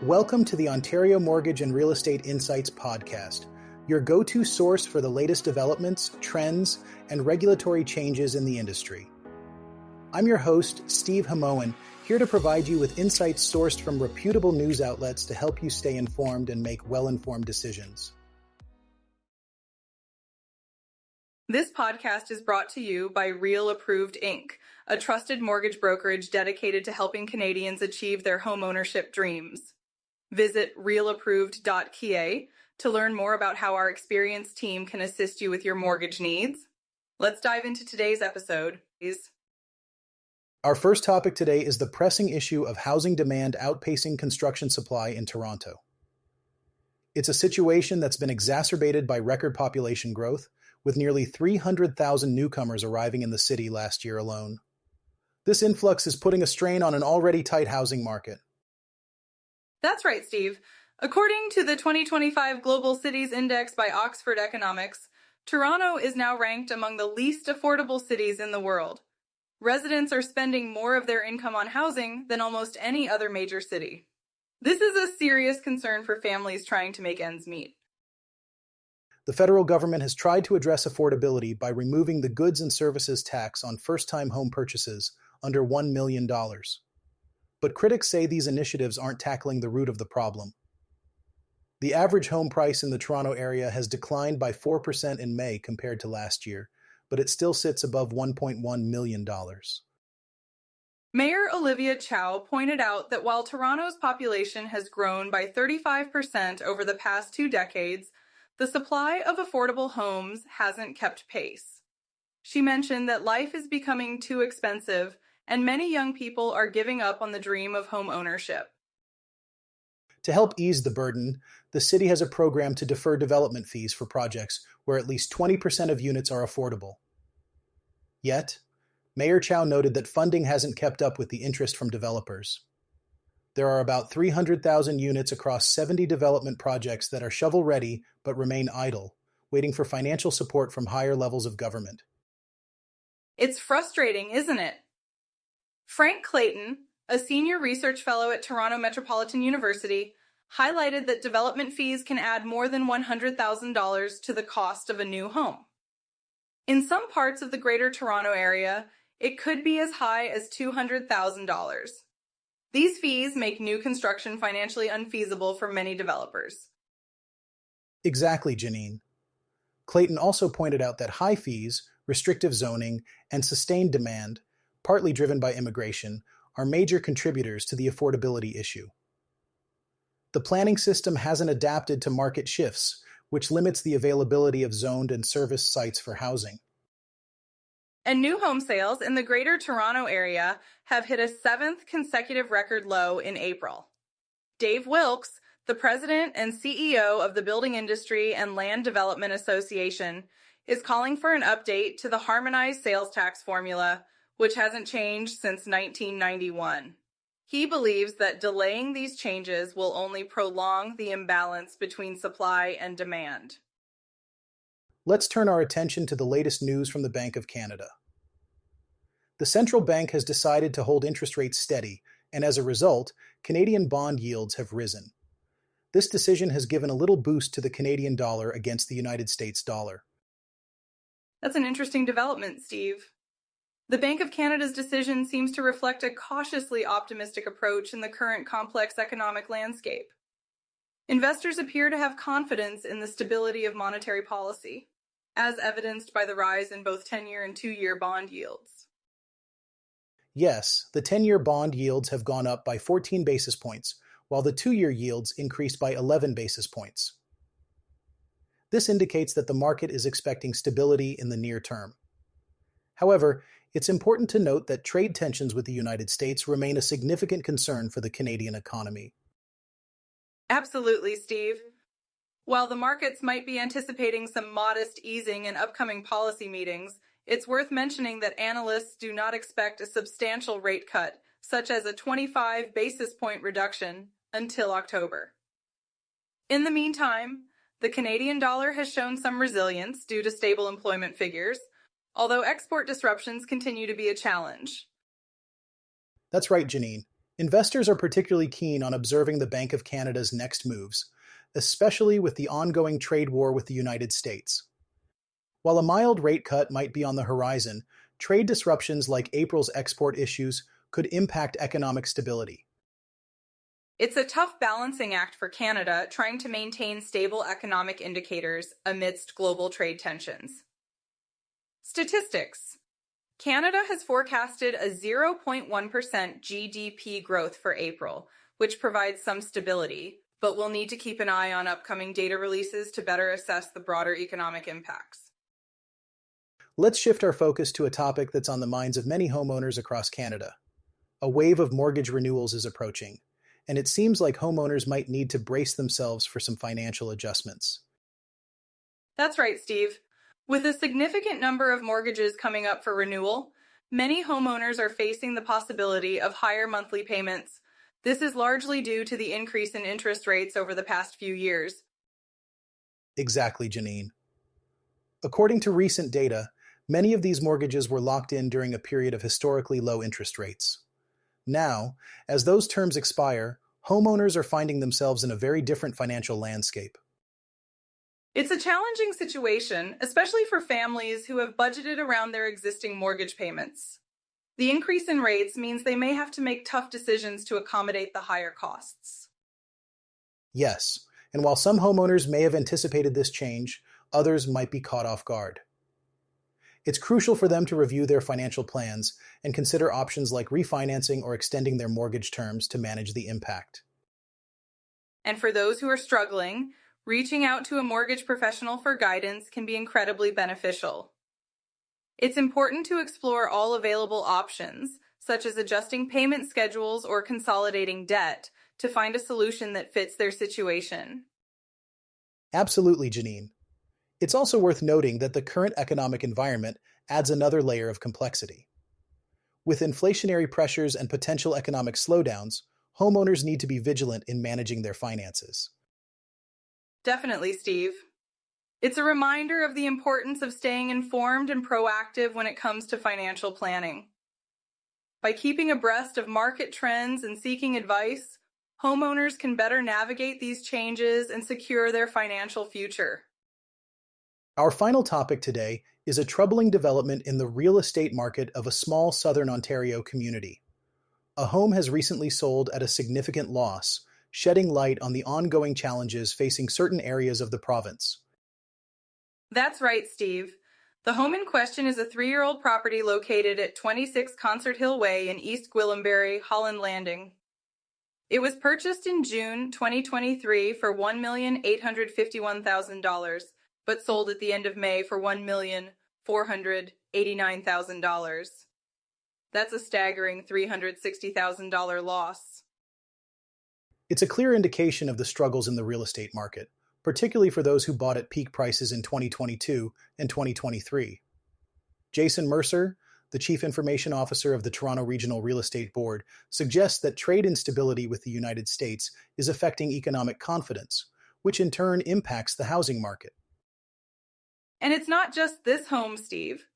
Welcome to the Ontario Mortgage and Real Estate Insights podcast, your go-to source for the latest developments, trends, and regulatory changes in the industry. I'm your host, Steve Hamoan, here to provide you with insights sourced from reputable news outlets to help you stay informed and make well-informed decisions. This podcast is brought to you by Real Approved Inc., a trusted mortgage brokerage dedicated to helping Canadians achieve their homeownership dreams. Visit realapproved.ca to learn more about how our experienced team can assist you with your mortgage needs. Let's dive into today's episode, please. Our first topic today is the pressing issue of housing demand outpacing construction supply in Toronto. It's a situation that's been exacerbated by record population growth, with nearly 300,000 newcomers arriving in the city last year alone. This influx is putting a strain on an already tight housing market. That's right, Steve. According to the 2025 Global Cities Index by Oxford Economics, Toronto is now ranked among the least affordable cities in the world. Residents are spending more of their income on housing than almost any other major city. This is a serious concern for families trying to make ends meet. The federal government has tried to address affordability by removing the goods and services tax on first-time home purchases under $1 million. But critics say these initiatives aren't tackling the root of the problem. The average home price in the Toronto area has declined by 4% in May compared to last year, but it still sits above $1.1 million. Mayor Olivia Chow pointed out that while Toronto's population has grown by 35% over the past 2 decades, the supply of affordable homes hasn't kept pace. She mentioned that life is becoming too expensive and many young people are giving up on the dream of home ownership. To help ease the burden, the city has a program to defer development fees for projects where at least 20% of units are affordable. Yet, Mayor Chow noted that funding hasn't kept up with the interest from developers. There are about 300,000 units across 70 development projects that are shovel-ready but remain idle, waiting for financial support from higher levels of government. It's frustrating, isn't it? Frank Clayton, a senior research fellow at Toronto Metropolitan University, highlighted that development fees can add more than $100,000 to the cost of a new home. In some parts of the Greater Toronto Area, it could be as high as $200,000. These fees make new construction financially unfeasible for many developers. Exactly, Janine. Clayton also pointed out that high fees, restrictive zoning, and sustained demand, partly driven by immigration, are major contributors to the affordability issue. The planning system hasn't adapted to market shifts, which limits the availability of zoned and serviced sites for housing. And new home sales in the Greater Toronto Area have hit a 7th consecutive record low in April. Dave Wilkes, the president and CEO of the Building Industry and Land Development Association, is calling for an update to the harmonized sales tax formula, which hasn't changed since 1991. He believes that delaying these changes will only prolong the imbalance between supply and demand. Let's turn our attention to the latest news from the Bank of Canada. The central bank has decided to hold interest rates steady, and as a result, Canadian bond yields have risen. This decision has given a little boost to the Canadian dollar against the United States dollar. That's an interesting development, Steve. The Bank of Canada's decision seems to reflect a cautiously optimistic approach in the current complex economic landscape. Investors appear to have confidence in the stability of monetary policy, as evidenced by the rise in both 10-year and 2-year bond yields. Yes, the 10-year bond yields have gone up by 14 basis points, while the 2-year yields increased by 11 basis points. This indicates that the market is expecting stability in the near term. However, it's important to note that trade tensions with the United States remain a significant concern for the Canadian economy. Absolutely, Steve. While the markets might be anticipating some modest easing in upcoming policy meetings, it's worth mentioning that analysts do not expect a substantial rate cut, such as a 25 basis point reduction, until October. In the meantime, the Canadian dollar has shown some resilience due to stable employment figures, although export disruptions continue to be a challenge. That's right, Janine. Investors are particularly keen on observing the Bank of Canada's next moves, especially with the ongoing trade war with the United States. While a mild rate cut might be on the horizon, trade disruptions like April's export issues could impact economic stability. It's a tough balancing act for Canada trying to maintain stable economic indicators amidst global trade tensions. Statistics. Canada has forecasted a 0.1% GDP growth for April, which provides some stability, but we'll need to keep an eye on upcoming data releases to better assess the broader economic impacts. Let's shift our focus to a topic that's on the minds of many homeowners across Canada. A wave of mortgage renewals is approaching, and it seems like homeowners might need to brace themselves for some financial adjustments. That's right, Steve. With a significant number of mortgages coming up for renewal, many homeowners are facing the possibility of higher monthly payments. This is largely due to the increase in interest rates over the past few years. Exactly, Janine. According to recent data, many of these mortgages were locked in during a period of historically low interest rates. Now, as those terms expire, homeowners are finding themselves in a very different financial landscape. It's a challenging situation, especially for families who have budgeted around their existing mortgage payments. The increase in rates means they may have to make tough decisions to accommodate the higher costs. Yes, and while some homeowners may have anticipated this change, others might be caught off guard. It's crucial for them to review their financial plans and consider options like refinancing or extending their mortgage terms to manage the impact. And for those who are struggling, reaching out to a mortgage professional for guidance can be incredibly beneficial. It's important to explore all available options, such as adjusting payment schedules or consolidating debt, to find a solution that fits their situation. Absolutely, Janine. It's also worth noting that the current economic environment adds another layer of complexity. With inflationary pressures and potential economic slowdowns, homeowners need to be vigilant in managing their finances. Definitely, Steve. It's a reminder of the importance of staying informed and proactive when it comes to financial planning. By keeping abreast of market trends and seeking advice, homeowners can better navigate these changes and secure their financial future. Our final topic today is a troubling development in the real estate market of a small southern Ontario community. A home has recently sold at a significant loss, shedding light on the ongoing challenges facing certain areas of the province. That's right, Steve. The home in question is a 3-year-old property located at 26 Concert Hill Way in East Gwillimbury, Holland Landing. It was purchased in June 2023 for $1,851,000, but sold at the end of May for $1,489,000. That's a staggering $360,000 loss. It's a clear indication of the struggles in the real estate market, particularly for those who bought at peak prices in 2022 and 2023. Jason Mercer, the Chief Information Officer of the Toronto Regional Real Estate Board, suggests that trade instability with the United States is affecting economic confidence, which in turn impacts the housing market. And it's not just this home, Steve.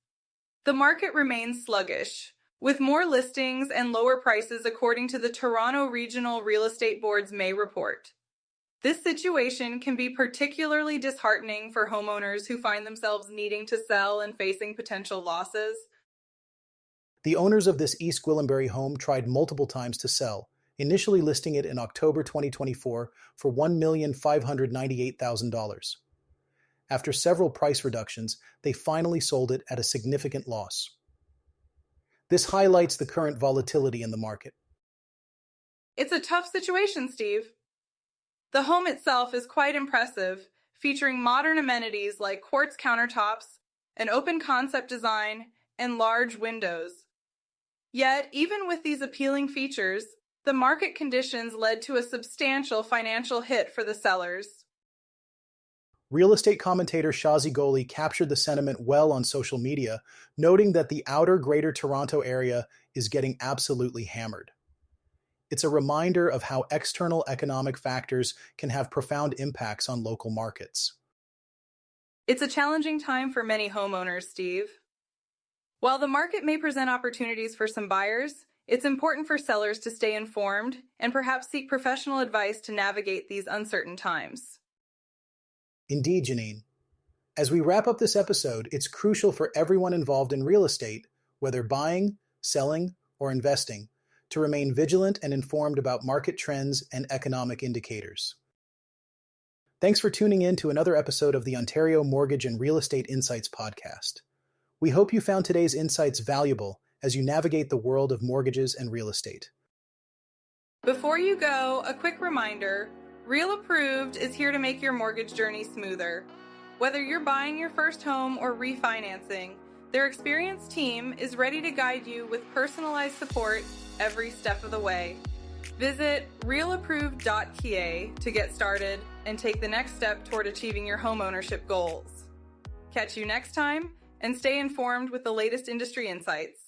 The market remains sluggish, with more listings and lower prices according to the Toronto Regional Real Estate Board's May report. This situation can be particularly disheartening for homeowners who find themselves needing to sell and facing potential losses. The owners of this East Gwillimbury home tried multiple times to sell, initially listing it in October 2024 for $1,598,000. After several price reductions, they finally sold it at a significant loss. This highlights the current volatility in the market. It's a tough situation, Steve. The home itself is quite impressive, featuring modern amenities like quartz countertops, an open concept design, and large windows. Yet, even with these appealing features, the market conditions led to a substantial financial hit for the sellers. Real estate commentator Shazi Goli captured the sentiment well on social media, noting that the outer Greater Toronto area is getting absolutely hammered. It's a reminder of how external economic factors can have profound impacts on local markets. It's a challenging time for many homeowners, Steve. While the market may present opportunities for some buyers, It's important for sellers to stay informed and perhaps seek professional advice to navigate these uncertain times. Indeed, Janine. As we wrap up this episode, it's crucial for everyone involved in real estate, whether buying, selling, or investing, to remain vigilant and informed about market trends and economic indicators. Thanks for tuning in to another episode of the Ontario Mortgage and Real Estate Insights podcast. We hope you found today's insights valuable as you navigate the world of mortgages and real estate. Before you go, a quick reminder, Real Approved is here to make your mortgage journey smoother. Whether you're buying your first home or refinancing, their experienced team is ready to guide you with personalized support every step of the way. Visit realapproved.ca to get started and take the next step toward achieving your homeownership goals. Catch you next time and stay informed with the latest industry insights.